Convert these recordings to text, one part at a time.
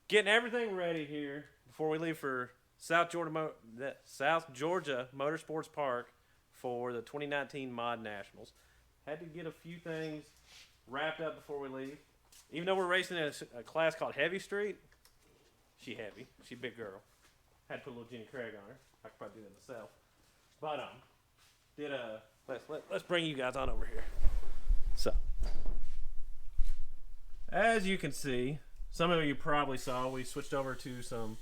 Getting everything ready here before we leave for South Georgia Motorsports Park for the 2019 ModNationals. Had to get a few things wrapped up before we leave. Even though we're racing in a class called Heavy Street, she heavy, she big girl. Had to put a little Jenny Craig on her. I could probably do that myself. But let's bring you guys on over here. So, as you can see, some of you probably saw we switched over to some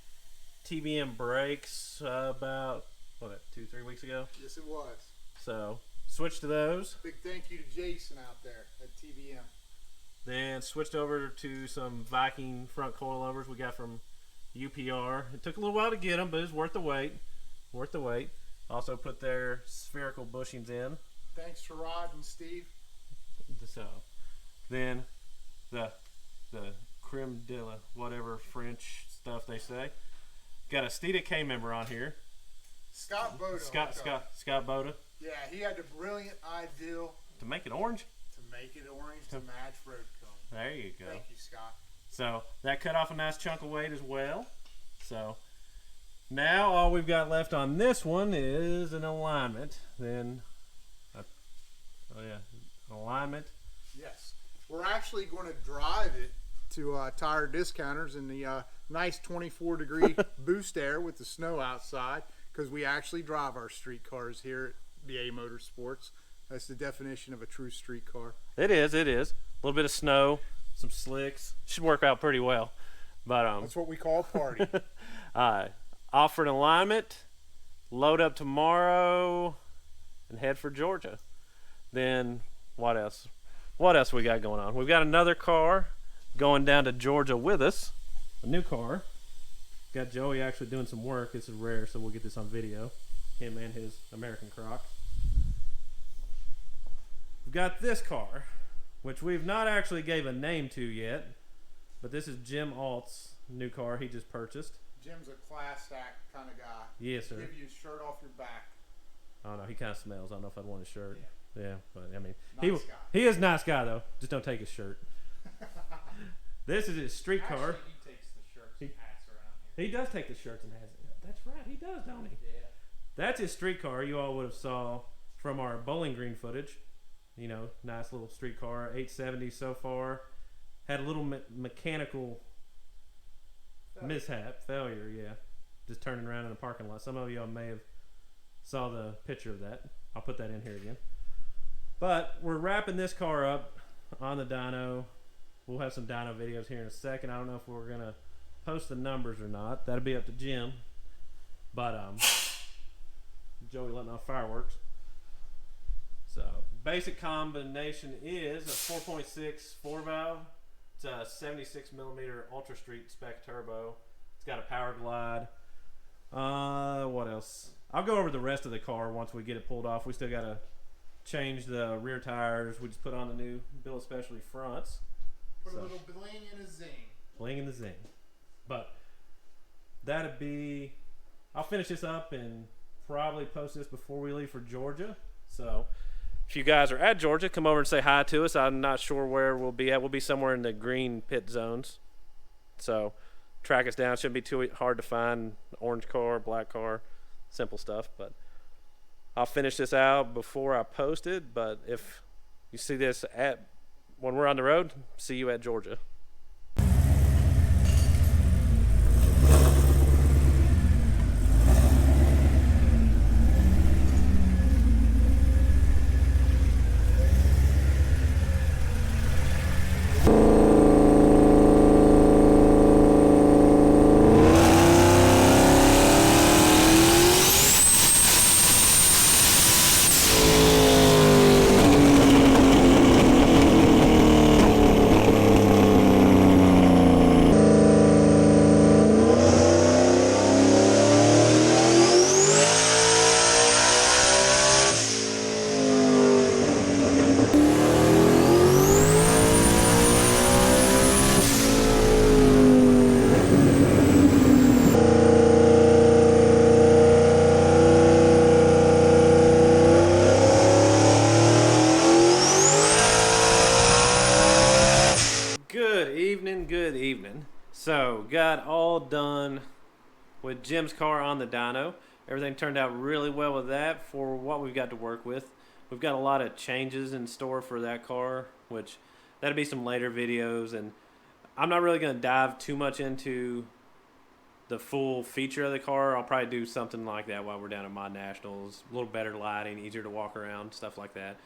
TBM brakes about, 2-3 weeks ago? Yes, it was. So, switched to those. Big thank you to Jason out there at TBM. Then switched over to some Viking front coilovers we got from UPR. It took a little while to get them, but it's worth the wait. Worth the wait. Also put their spherical bushings in. Thanks to Rod and Steve. So, then the creme de la whatever French stuff they say. Got a Steeda K member on here. Scott Boda. Scott Boda. Yeah, he had the brilliant idea To make it orange? to make it orange to match road cone. There you go. Thank you, Scott. So that cut off a nice chunk of weight as well. So now all we've got left on this one is an alignment. Then, alignment. Yes. We're actually going to drive it to Tire Discounters in the nice 24-degree boost air with the snow outside, because we actually drive our street cars here at BA Motorsports. That's the definition of a true street car. It is. A little bit of snow, some slicks. Should work out pretty well. But that's what we call a party. Offer an alignment, load up tomorrow, and head for Georgia. Then what else? What else we got going on? We've got another car going down to Georgia with us. A new car. Got Joey actually doing some work. This is rare, so we'll get this on video. Him and his American Crocs. We've got this car, which we've not actually gave a name to yet, but this is Jim Alt's new car he just purchased. Jim's a class act kind of guy. Yes, sir. Give you his shirt off your back. I don't know. He kind of smells. I don't know if I'd want his shirt. Yeah, but I mean, Nice guy. he is a nice guy though. Just don't take his shirt. This is his street car. Actually, he takes the shirts and hats around here. He does take the shirts and hats. That's right. He does, don't he? Yeah. That's his street car. You all would have saw from our Bowling Green footage. You know, nice little street car. 870 so far. Had a little mechanical failure. Yeah, just turning around in a parking lot. Some of y'all may have saw the picture of that. I'll put that in here again. But we're wrapping this car up on the dyno. We'll have some dyno videos here in a second. I don't know if we're gonna post the numbers or not. That'll be up to Jim. But Joey letting off fireworks. So basic combination is a 4.6 4-valve. It's a 76 millimeter Ultra Street spec turbo. It's got a power glide. What else? I'll go over the rest of the car once we get it pulled off. We still gotta change the rear tires. We just put on the new Bill Specialty fronts. Put a little bling and a zing. Bling and the zing. But that'd be, I'll finish this up and probably post this before we leave for Georgia. So if you guys are at Georgia, come over and say hi to us. I'm not sure where we'll be at. We'll be somewhere in the green pit zones. So track us down. Shouldn't be too hard to find. Orange car, black car, simple stuff. But I'll finish this out before I post it. But if you see this when we're on the road, see you at Georgia. So, got all done with Jim's car on the dyno. Everything turned out really well with that for what we've got to work with. We've got a lot of changes in store for that car, which that'll be some later videos. And I'm not really going to dive too much into the full feature of the car. I'll probably do something like that while we're down at ModNationals. A little better lighting, easier to walk around, stuff like that.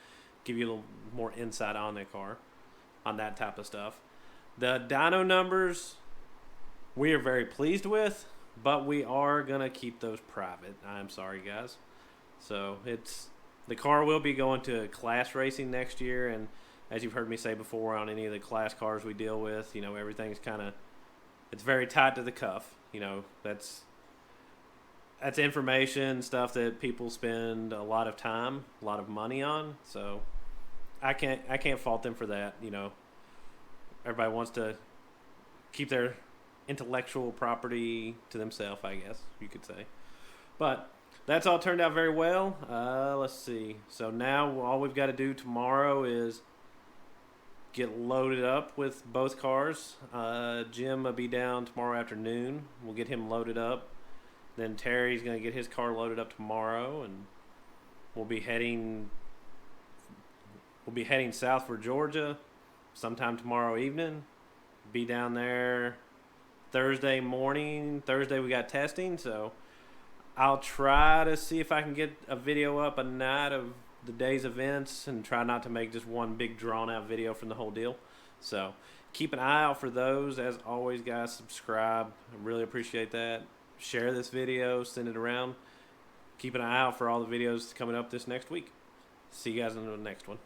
Give you a little more insight on the car, on that type of stuff. The dyno numbers we are very pleased with, but we are going to keep those private. I'm sorry, guys. So the car will be going to class racing next year, and as you've heard me say before on any of the class cars we deal with, everything's it's very tight to the cuff. That's information, stuff that people spend a lot of time, a lot of money on. So I can't fault them for that. Everybody wants to keep their intellectual property to themselves, I guess you could say. But that's all turned out very well. Let's see. So now all we've got to do tomorrow is get loaded up with both cars. Jim will be down tomorrow afternoon. We'll get him loaded up. Then Terry's going to get his car loaded up tomorrow, and we'll be heading south for Georgia sometime tomorrow evening. Be down there Thursday morning. Thursday we got testing, so I'll try to see if I can get a video up a night of the day's events and try not to make just one big drawn-out video from the whole deal. So keep an eye out for those. As always, guys, subscribe. I really appreciate that. Share this video. Send it around. Keep an eye out for all the videos coming up this next week. See you guys in the next one.